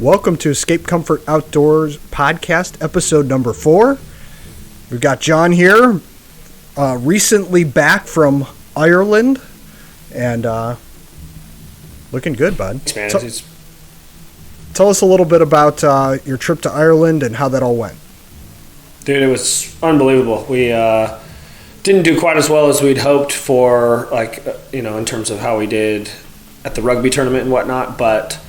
Welcome to Escape Comfort Outdoors podcast, episode number 4. We've got John here, recently back from Ireland, and looking good, bud. Tell us a little bit about your trip to Ireland and how that all went. Dude, it was unbelievable. We didn't do quite as well as we'd hoped for, in terms of how we did at the rugby tournament and whatnot, but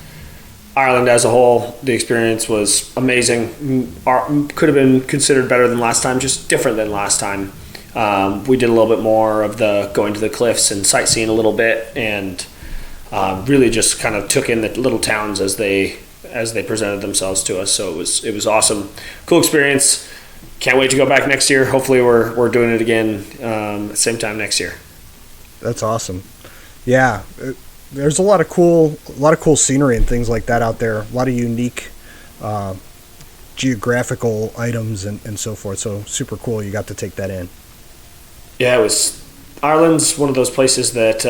Ireland as a whole, the experience was amazing. Could have been considered better than last time, just different than last time. We did a little bit more of the going to the cliffs and sightseeing a little bit, and really just kind of took in the little towns as they presented themselves to us. So it was awesome, cool experience. Can't wait to go back next year. Hopefully we're doing it again at the same time next year. That's awesome. Yeah. There's a lot of cool scenery and things like that out there. A lot of unique geographical items and so forth. So super cool. You got to take that in. Yeah, Ireland's one of those places that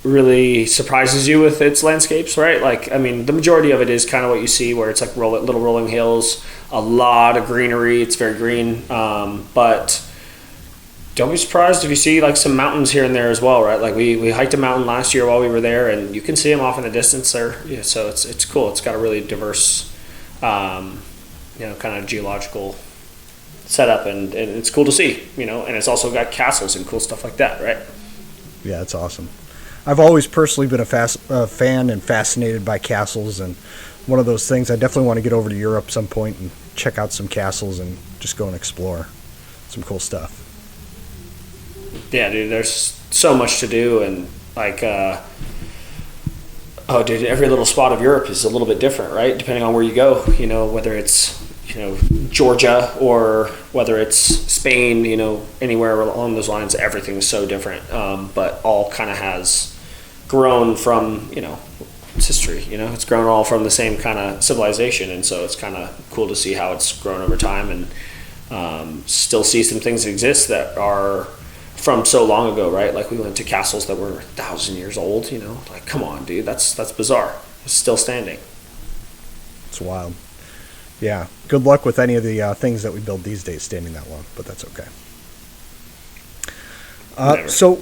really surprises you with its landscapes, right? The majority of it is kind of what you see, where it's like little rolling hills, a lot of greenery. It's very green, but don't be surprised if you see some mountains here and there as well, right? We hiked a mountain last year while we were there, and you can see them off in the distance there. Yeah, so it's cool. It's got a really diverse, kind of geological setup, and it's cool to see, and it's also got castles and cool stuff like that, right? Yeah, it's awesome. I've always personally been a fan and fascinated by castles, and one of those things I definitely want to get over to Europe some point and check out some castles and just go and explore some cool stuff. Yeah, dude, there's so much to do, and every little spot of Europe is a little bit different, right? Depending on where you go, whether it's, Georgia or whether it's Spain, anywhere along those lines, everything's so different, but all kind of has grown from, it's history, it's grown all from the same kind of civilization, and so it's kind of cool to see how it's grown over time, and still see some things that exist that are from so long ago, right? We went to castles that were 1,000 years old, come on, dude, that's bizarre. It's still standing. It's wild. Yeah, good luck with any of the things that we build these days standing that long, but that's okay. So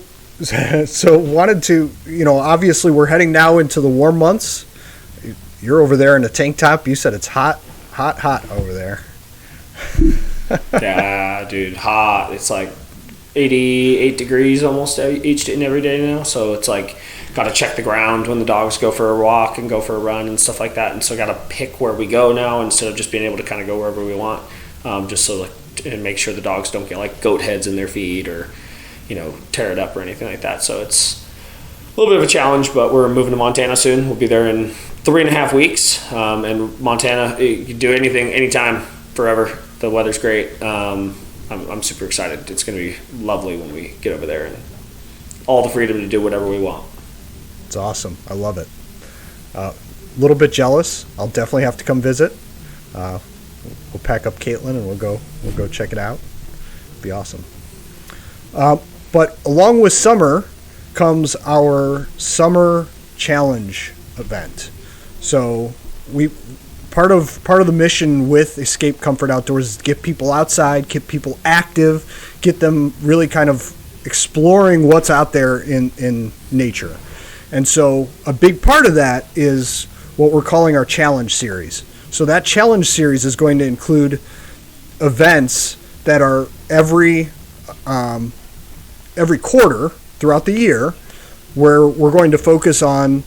wanted to, obviously we're heading now into the warm months. You're over there in a tank top. You said it's hot over there. Yeah, dude, hot. It's 88 degrees almost each and every day now, so it's got to check the ground when the dogs go for a walk and go for a run and stuff like that, and so got to pick where we go now instead of just being able to kind of go wherever we want, just so and make sure the dogs don't get goat heads in their feet or tear it up or anything like that. So it's a little bit of a challenge, but we're moving to Montana soon. We'll be there in 3.5 weeks, and Montana, you can do anything anytime, forever. The weather's great. I'm super excited. It's going to be lovely when we get over there, and all the freedom to do whatever we want. It's awesome. I love it. A little bit jealous. I'll definitely have to come visit. We'll pack up Caitlin and we'll go check it out. It'll be awesome. But along with summer comes our summer challenge event. So part of the mission with Escape Comfort Outdoors is to get people outside, get people active, get them really kind of exploring what's out there in nature. And so a big part of that is what we're calling our challenge series. So that challenge series is going to include events that are every quarter throughout the year, where we're going to focus on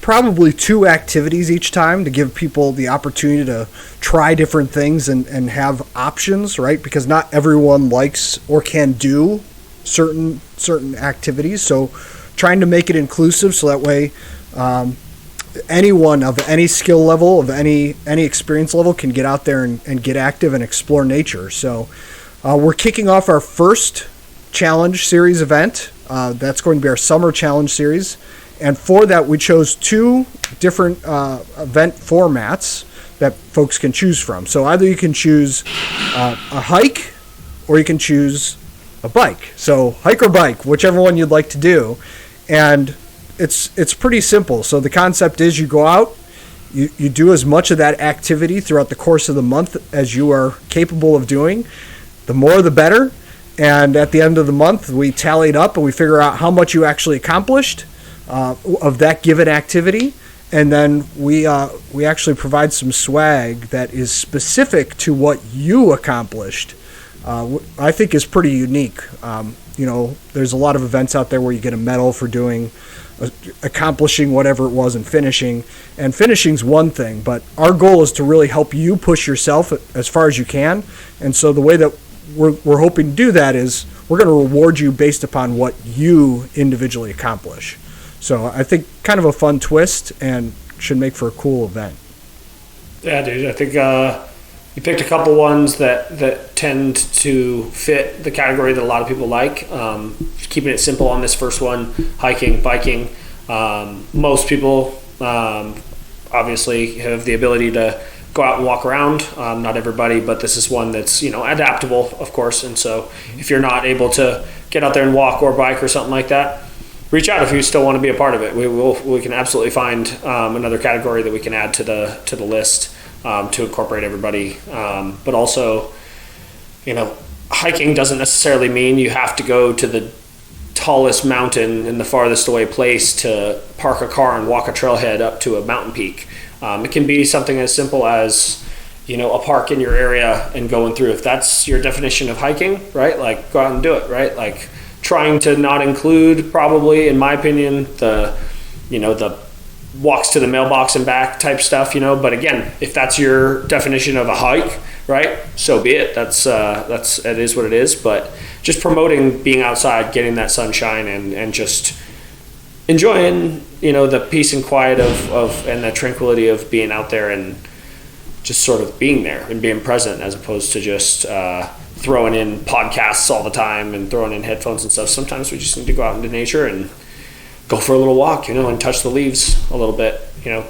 probably 2 activities each time to give people the opportunity to try different things and have options, right? Because not everyone likes or can do certain activities. So trying to make it inclusive so that way anyone of any skill level, of any experience level, can get out there and get active and explore nature. So we're kicking off our first challenge series event. That's going to be our summer challenge series. And for that, we chose 2 different event formats that folks can choose from. So either you can choose a hike or you can choose a bike. So hike or bike, whichever one you'd like to do. And it's pretty simple. So the concept is you go out, you do as much of that activity throughout the course of the month as you are capable of doing. The more the better. And at the end of the month, we tally it up and we figure out how much you actually accomplished of that given activity. And then we actually provide some swag that is specific to what you accomplished. I think is pretty unique. There's a lot of events out there where you get a medal for accomplishing whatever it was and finishing. And finishing's one thing, but our goal is to really help you push yourself as far as you can. And so the way that we're hoping to do that is we're going to reward you based upon what you individually accomplish. So I think kind of a fun twist and should make for a cool event. Yeah, dude. I think you picked a couple ones that tend to fit the category that a lot of people like. Keeping it simple on this first one, hiking, biking. Most people obviously have the ability to go out and walk around. Not everybody, but this is one that's adaptable, of course. And so if you're not able to get out there and walk or bike or something like that, reach out if you still want to be a part of it. We can absolutely find another category that we can add to the list to incorporate everybody. But also, hiking doesn't necessarily mean you have to go to the tallest mountain in the farthest away place to park a car and walk a trailhead up to a mountain peak. It can be something as simple as a park in your area and going through. If that's your definition of hiking, right? Like, go out and do it, right? Like, trying to not include, probably, in my opinion, the walks to the mailbox and back type stuff, But again, if that's your definition of a hike, right? So be it. It is what it is. But just promoting being outside, getting that sunshine, and just enjoying, the peace and quiet of and the tranquility of being out there and just sort of being there and being present, as opposed to just throwing in podcasts all the time and throwing in headphones and stuff. Sometimes we just need to go out into nature and go for a little walk, and touch the leaves a little bit,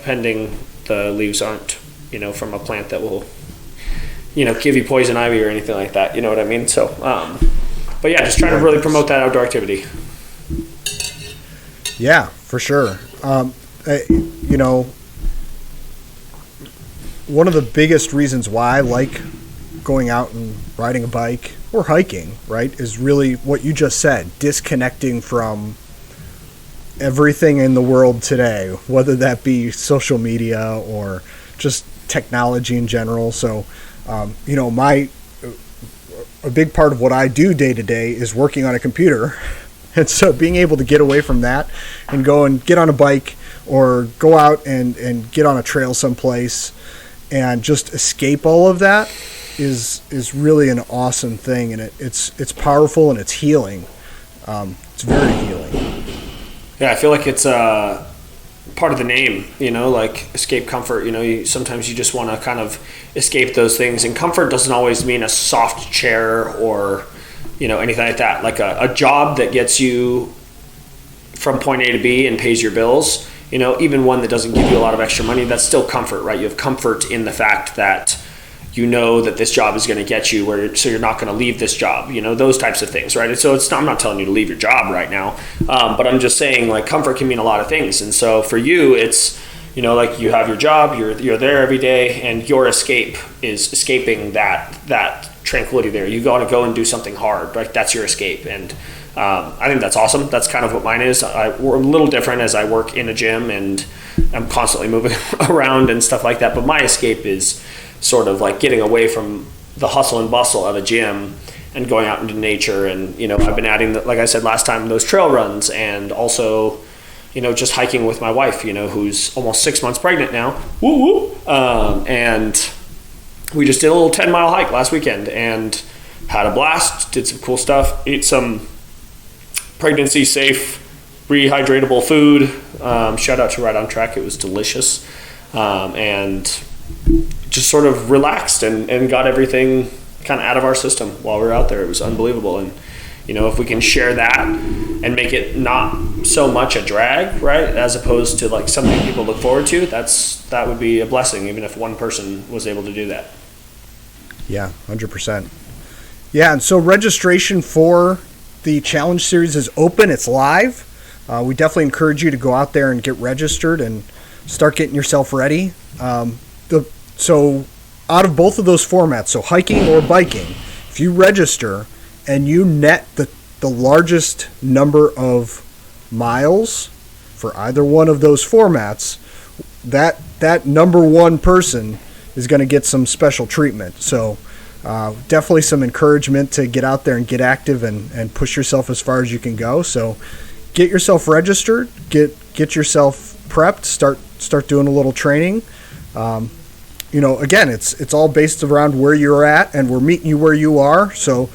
pending the leaves aren't, from a plant that will, give you poison ivy or anything like that. You know what I mean? So, but yeah, just trying to really promote that outdoor activity. Yeah, for sure. One of the biggest reasons why I like going out and riding a bike or hiking, right, is really what you just said, disconnecting from everything in the world today, whether that be social media or just technology in general. So, a big part of what I do day to day is working on a computer. And so being able to get away from that and go and get on a bike or go out and get on a trail someplace and just escape all of that is really an awesome thing. And it's powerful and it's healing. It's very healing. Yeah, I feel like it's part of the name, like escape comfort. Sometimes you just want to kind of escape those things. And comfort doesn't always mean a soft chair or anything like that. Like a job that gets you from point A to B and pays your bills, even one that doesn't give you a lot of extra money, that's still comfort, right? You have comfort in the fact that that this job is going to get you so you're not going to leave this job, those types of things, right? And so I'm not telling you to leave your job right now, but I'm just saying, like, comfort can mean a lot of things. And so for you, it's, like, you have your job, you're there every day, and your escape is escaping that tranquility there. You got to go and do something hard, right? That's your escape. And I think that's awesome. That's kind of what mine is. We're a little different as I work in a gym and I'm constantly moving around and stuff like that. But my escape is sort of like getting away from the hustle and bustle of a gym and going out into nature. And, I've been adding, like I said last time, those trail runs, and also, just hiking with my wife, who's almost 6 months pregnant now. Woo woo. And we just did a little 10-mile hike last weekend and had a blast, did some cool stuff, ate some pregnancy safe, rehydratable food. Shout out to Right on Track. It was delicious. And just sort of relaxed and got everything kind of out of our system while we were out there. It was unbelievable. And, if we can share that and make it not so much a drag, right, as opposed to like something people look forward to, that would be a blessing, even if one person was able to do that. Yeah, 100%. Yeah, and so registration for the challenge series is open. It's live. We definitely encourage you to go out there and get registered and start getting yourself ready. So out of both of those formats, so hiking or biking, if you register and you net the largest number of miles for either one of those formats, that number one person is going to get some special treatment. So definitely some encouragement to get out there and get active and push yourself as far as you can go. So get yourself registered, get yourself prepped, start doing a little training. Again, it's all based around where you're at, and we're meeting you where you are. So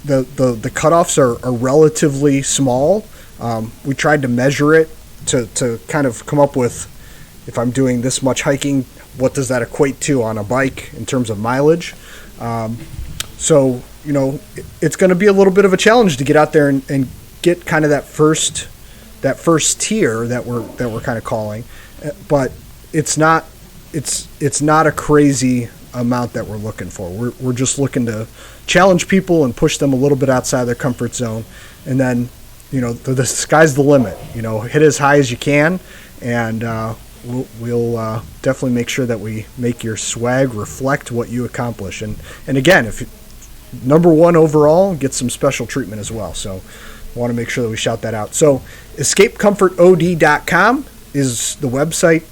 the cutoffs are relatively small. We tried to measure it to kind of come up with, if I'm doing this much hiking, what does that equate to on a bike in terms of mileage? So it's going to be a little bit of a challenge to get out there and get kind of that first tier that we're kind of calling, but it's not a crazy amount that we're looking for. We're just looking to challenge people and push them a little bit outside their comfort zone, and then the sky's the limit. Hit as high as you can, and we'll definitely make sure that we make your swag reflect what you accomplish. And again, if number one overall, get some special treatment as well. So I want to make sure that we shout that out. So escapecomfortod.com is the website.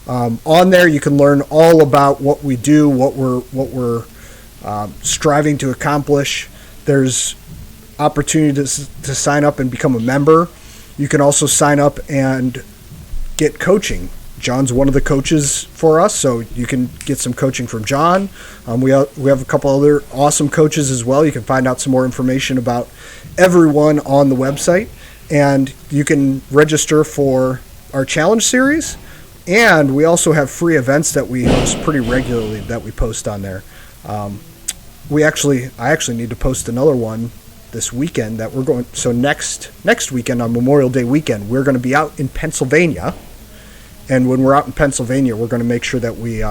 On there, you can learn all about what we do, what we're striving to accomplish. There's opportunity to sign up and become a member. You can also sign up and get coaching. John's one of the coaches for us, so you can get some coaching from John. We have a couple other awesome coaches as well. You can find out some more information about everyone on the website, and you can register for our challenge series. And we also have free events that we host pretty regularly that we post on there. I actually need to post another one this weekend that we're going. So next weekend, on Memorial Day weekend, we're going to be out in Pennsylvania. And when we're out in Pennsylvania, we're going to make sure that we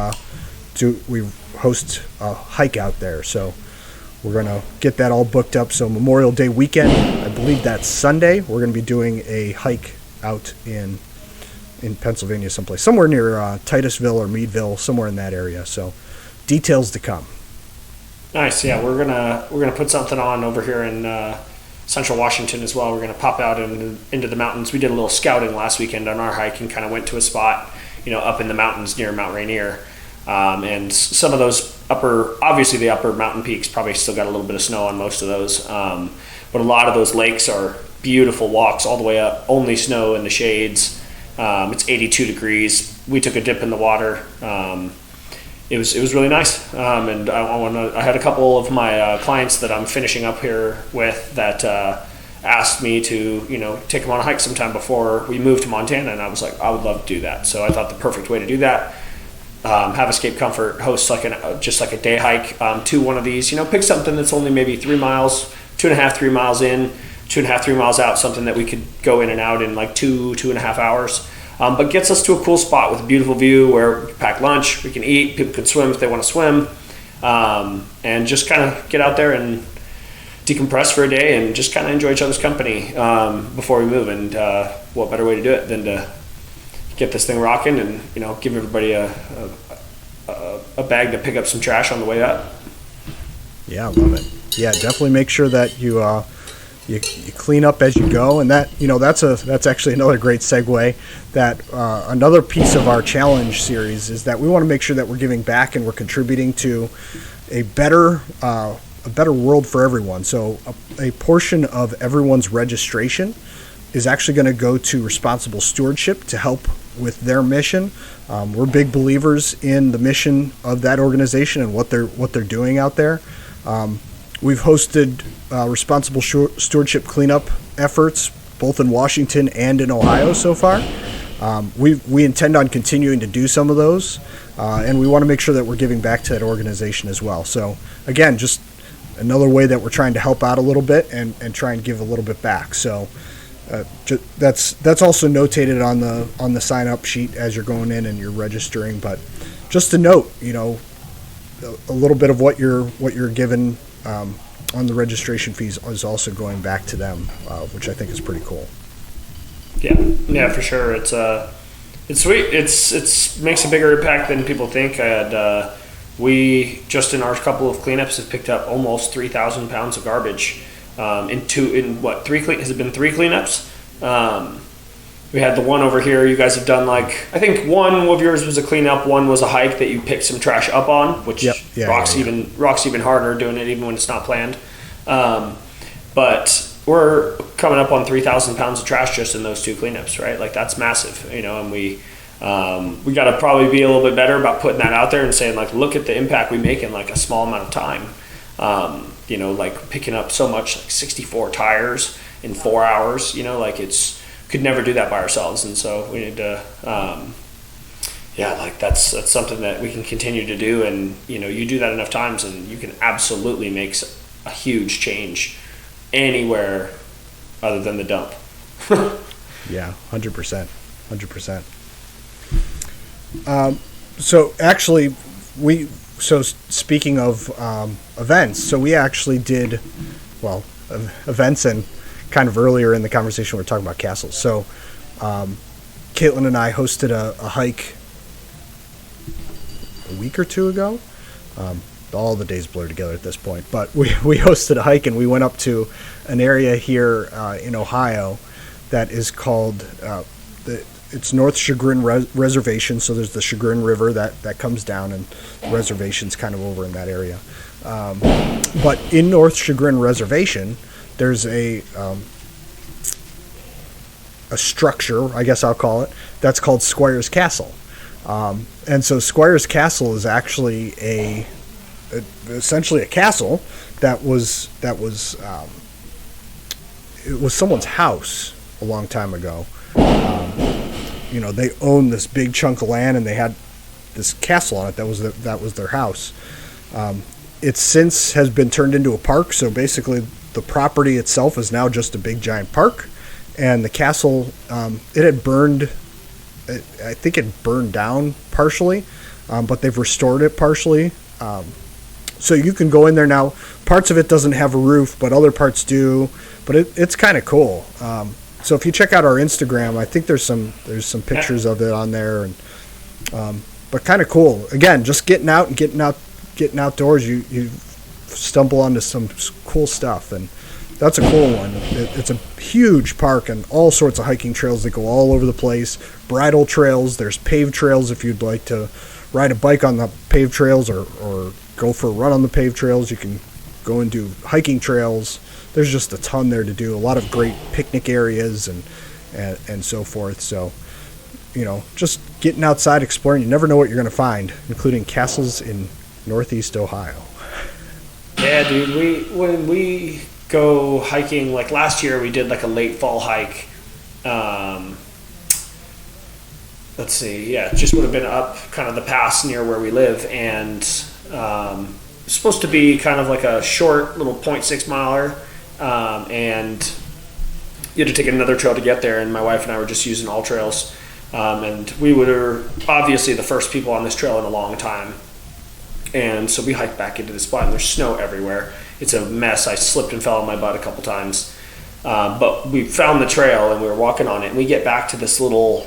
host a hike out there. So we're going to get that all booked up. So Memorial Day weekend, I believe that's Sunday, we're going to be doing a hike out in Pennsylvania someplace, somewhere near Titusville or Meadville, somewhere in that area. So details to come. Nice. Yeah, we're gonna put something on over here in Central Washington as well. We're gonna pop out into the mountains. We did a little scouting last weekend on our hike and kind of went to a spot, up in the mountains near Mount Rainier. And some of those obviously the upper mountain peaks probably still got a little bit of snow on most of those. But a lot of those lakes are beautiful walks all the way up, only snow in the shades. It's 82 degrees. We took a dip in the water. It was really nice. And I had a couple of my clients that I'm finishing up here with that asked me to take them on a hike sometime before we move to Montana, and I was like, I would love to do that. So I thought the perfect way to do that, have Escape Comfort host just like a day hike to one of these. Pick something that's only maybe 3 miles, 2.5, 3 miles in, 2.5, 3 miles out, something that we could go in and out in like 2.5 hours. But gets us to a cool spot with a beautiful view where we can pack lunch, we can eat, people can swim if they want to swim, and just kind of get out there and decompress for a day and just kind of enjoy each other's company before we move. And what better way to do it than to get this thing rocking and give everybody a bag to pick up some trash on the way up. Yeah, I love it. Yeah, definitely make sure that you clean up as you go, and that's actually another great segue. That another piece of our challenge series is that we want to make sure that we're giving back and we're contributing to a better world for everyone. So a portion of everyone's registration is actually going to go to responsible stewardship to help with their mission. We're big believers in the mission of that organization and what they're doing out there. We've hosted responsible stewardship cleanup efforts both in Washington and in Ohio so far. We intend on continuing to do some of those, and we want to make sure that we're giving back to that organization as well. So again, just another way that we're trying to help out a little bit and try and give a little bit back. So that's also notated on the sign up sheet as you're going in and you're registering. But just to note, a little bit of what you're given on the registration fees is also going back to them, which I think is pretty cool. Yeah, for sure. It's It's sweet. It's makes a bigger impact than people think. I had we just in our couple of cleanups have picked up almost 3,000 pounds of garbage has it been three cleanups? We had the one over here. You guys have done I think one of yours was a cleanup. One was a hike that you picked some trash up on, which rocks even harder doing it even when it's not planned. But we're coming up on 3,000 pounds of trash just in those two cleanups, right? Like that's massive, and we got to probably be a little bit better about putting that out there and saying look at the impact we make in a small amount of time. Picking up so much, 64 tires in 4 hours, could never do that by ourselves. And so we need to, that's something that we can continue to do. And, you do that enough times and you can absolutely make a huge change anywhere other than the dump. Yeah, 100%. 100%. So actually, speaking of events, so we actually did, events, and kind of earlier in the conversation we were talking about castles. So Caitlin and I hosted a hike a week or two ago. All the days blur together at this point, but we hosted a hike and we went up to an area here in Ohio that is called it's North Chagrin Reservation. So there's the Chagrin River that comes down, and the reservation's kind of over in that area. But in North Chagrin Reservation, there's a structure, I guess I'll call it, that's called Squire's Castle. And so Squire's Castle is actually essentially a castle that was it was someone's house a long time ago. They owned this big chunk of land and they had this castle on it that was their house. It since has been turned into a park, so basically the property itself is now just a big giant park, and the castle it had burned. I think it burned down partially, but they've restored it partially. So you can go in there now. Parts of it doesn't have a roof, but other parts do. But it's kind of cool. So if you check out our Instagram, I think there's some pictures of it on there, and but kind of cool. Again, just getting out and getting outdoors, you stumble onto some cool stuff, and that's a cool one. It's a huge park and all sorts of hiking trails that go all over the place. Bridle trails. There's paved trails if you'd like to ride a bike on the paved trails or go for a run on the paved trails. You can go and do hiking trails. There's just a ton there to do. A lot of great picnic areas and so forth. So, just getting outside, exploring. You never know what you're going to find, including castles in Northeast Ohio. Yeah, dude. When we go hiking, last year we did a late fall hike. Let's see, it just would have been up kind of the pass near where we live, and it's supposed to be kind of a short little 0.6 miler, and you had to take another trail to get there, and my wife and I were just using all trails, and we were obviously the first people on this trail in a long time, and so we hiked back into the spot, and there's snow everywhere. It's a mess. I slipped and fell on my butt a couple times, but we found the trail and we were walking on it, and we get back to this little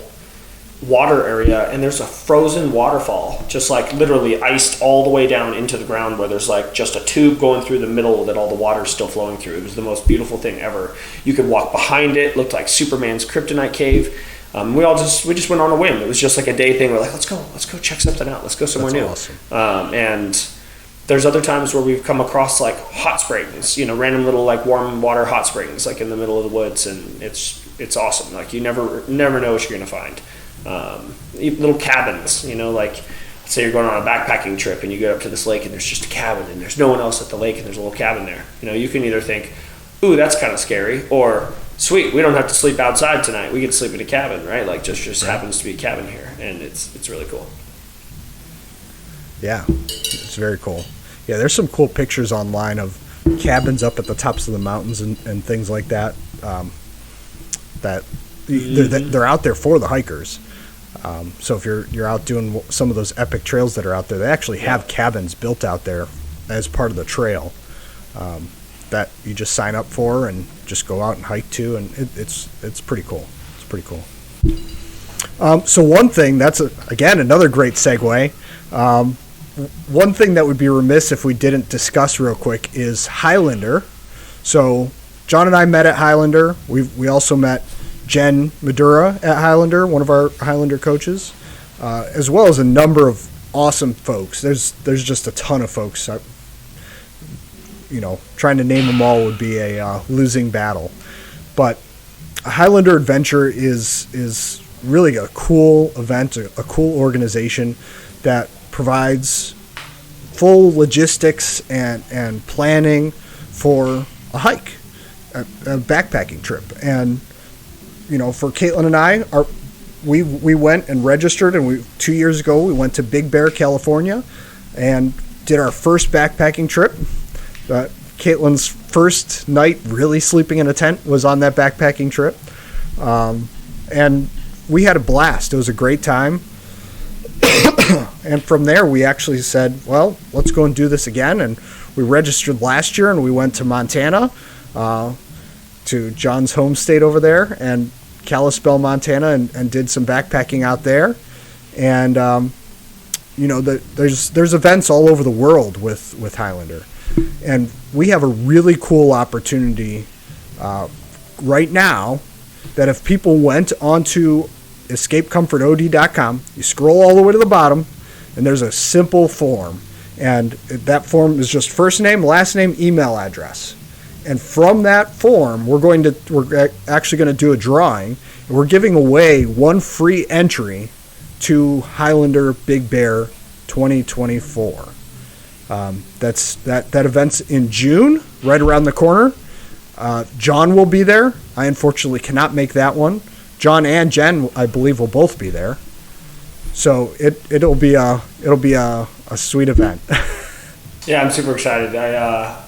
water area, and there's a frozen waterfall, just literally iced all the way down into the ground, where there's just a tube going through the middle that all the water's still flowing through. It was the most beautiful thing ever. You could walk behind it. Looked like Superman's kryptonite cave. We just went on a whim. It was just a day thing. We're let's go check something out. Let's go somewhere new. Awesome. And there's other times where we've come across hot springs, random little warm water hot springs in the middle of the woods, and it's awesome. You never know what you're gonna find. Little cabins, say you're going on a backpacking trip and you get up to this lake and there's just a cabin and there's no one else at the lake and there's a little cabin there. You can either think, ooh, that's kind of scary, or sweet, we don't have to sleep outside tonight. We get to sleep in a cabin, right? Just happens to be a cabin here, and it's really cool. Yeah, it's very cool. Yeah, there's some cool pictures online of cabins up at the tops of the mountains and things like that. They're out there for the hikers. So if you're out doing some of those epic trails that are out there, they actually have cabins built out there as part of the trail that you just sign up for and just go out and hike to, and it's pretty cool. It's pretty cool. So one thing, again, another great segue. One thing that would be remiss if we didn't discuss real quick is Highlander. So John and I met at Highlander. We also met Jen Madura at Highlander, one of our Highlander coaches, as well as a number of awesome folks. There's just a ton of folks. Trying to name them all would be a losing battle. But Highlander Adventure is really a cool event, a cool organization that provides full logistics and planning for a hike, a backpacking trip. And for Caitlin and I, we went and registered, and 2 years ago we went to Big Bear, California, and did our first backpacking trip. Caitlin's first night really sleeping in a tent was on that backpacking trip, and we had a blast. It was a great time. And from there, we actually said, well, let's go and do this again. And we registered last year, and we went to Montana, to John's home state over there, and Kalispell, Montana, and did some backpacking out there. And, there's events all over the world with Highlander. And we have a really cool opportunity right now that if people went onto escapecomfortod.com, you scroll all the way to the bottom, and there's a simple form. And that form is just first name, last name, email address. And from that form, we're actually going to do a drawing, and we're giving away one free entry to Highlander Big Bear 2024. That event's in June, right around the corner. John will be there. I unfortunately cannot make that one. John and Jen, I believe, will both be there. So it'll be a sweet event. Yeah, I'm super excited.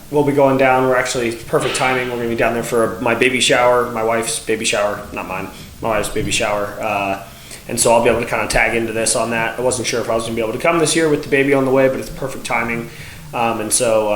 We'll be going down. We're actually perfect timing. We're going to be down there for my baby shower, my wife's baby shower, not mine, my wife's baby shower. And so I'll be able to kind of tag into this on that. I wasn't sure if I was going to be able to come this year with the baby on the way, but it's perfect timing. And so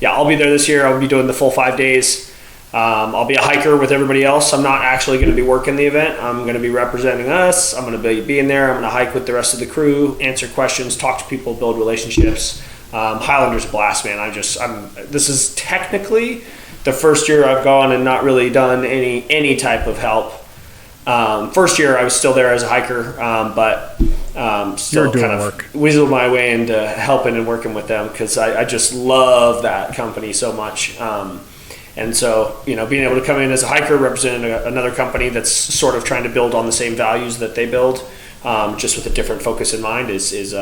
I'll be there this year. I'll be doing the full 5 days. I'll be a hiker with everybody else. I'm not actually going to be working the event. I'm going to be representing us. I'm going to be in there. I'm going to hike with the rest of the crew, answer questions, talk to people, build relationships. Highlander's a blast, man. This is technically the first year I've gone and not really done any type of help. First year I was still there as a hiker, but still kind of weaseled my way into helping and working with them because I just love that company so much. And so, being able to come in as a hiker representing another company that's sort of trying to build on the same values that they build, just with a different focus in mind is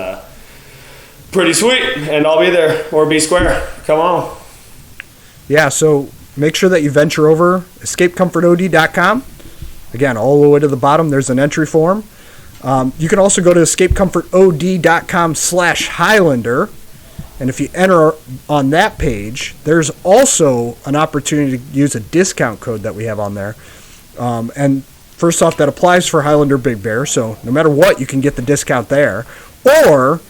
pretty sweet. And I'll be there, or be square. Come on. Yeah, so make sure that you venture over escapecomfortod.com. Again, all the way to the bottom, there's an entry form. You can also go to escapecomfortod.com/Highlander. And if you enter on that page, there's also an opportunity to use a discount code that we have on there. And first off, that applies for Highlander Big Bear. So no matter what, you can get the discount there. Or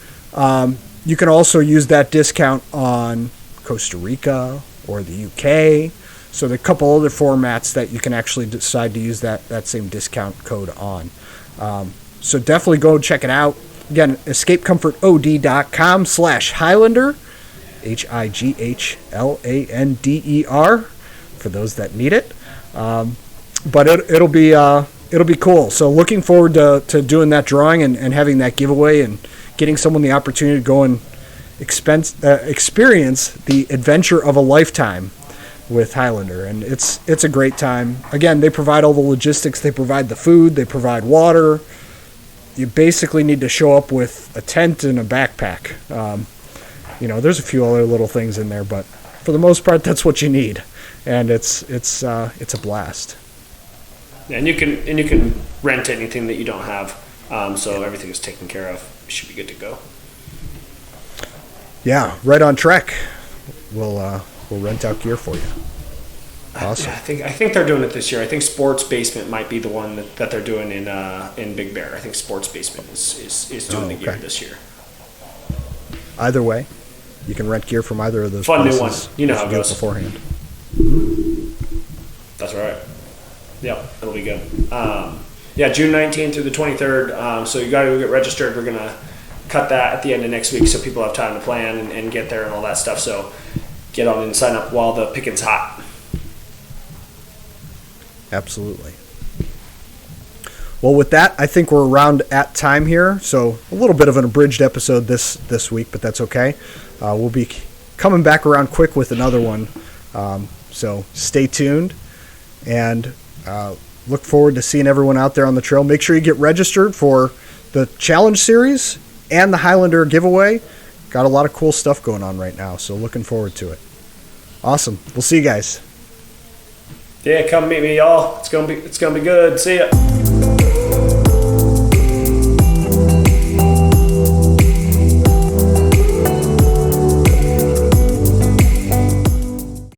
you can also use that discount on Costa Rica or the UK. So there are a couple other formats that you can actually decide to use that same discount code on. So definitely go check it out. Again, escapecomfortod.com/Highlander, HIGHLANDER, for those that need it. But it'll be cool. So looking forward to doing that drawing and having that giveaway and getting someone the opportunity to go and experience the adventure of a lifetime with Highlander. And it's a great time. Again, they provide all the logistics. They provide the food. They provide water. You basically need to show up with a tent and a backpack. There's a few other little things in there, but for the most part, that's what you need, and it's a blast. Yeah, and you can rent anything that you don't have, so everything is taken care of. You should be good to go. Yeah, right on track. We'll rent out gear for you. Awesome. I think they're doing it this year. I think Sports Basement might be the one that they're doing in Big Bear. I think Sports Basement is doing the gear this year. Either way, you can rent gear from either of those fun places. New one. You know how it goes beforehand. That's right. Yep, it'll be good. Yeah, June 19th through the 23rd. So you got to get registered. We're gonna cut that at the end of next week, so people have time to plan and get there and all that stuff. So get on and sign up while the picking's hot. Absolutely. Well, with that, I think we're around at time here. So a little bit of an abridged episode this week, but that's okay. We'll be coming back around quick with another one. So stay tuned, and look forward to seeing everyone out there on the trail. Make sure you get registered for the challenge series and the Highlander giveaway. Got a lot of cool stuff going on right now, so looking forward to it. Awesome. We'll see you guys. Yeah, come meet me, y'all. It's gonna be good. See ya.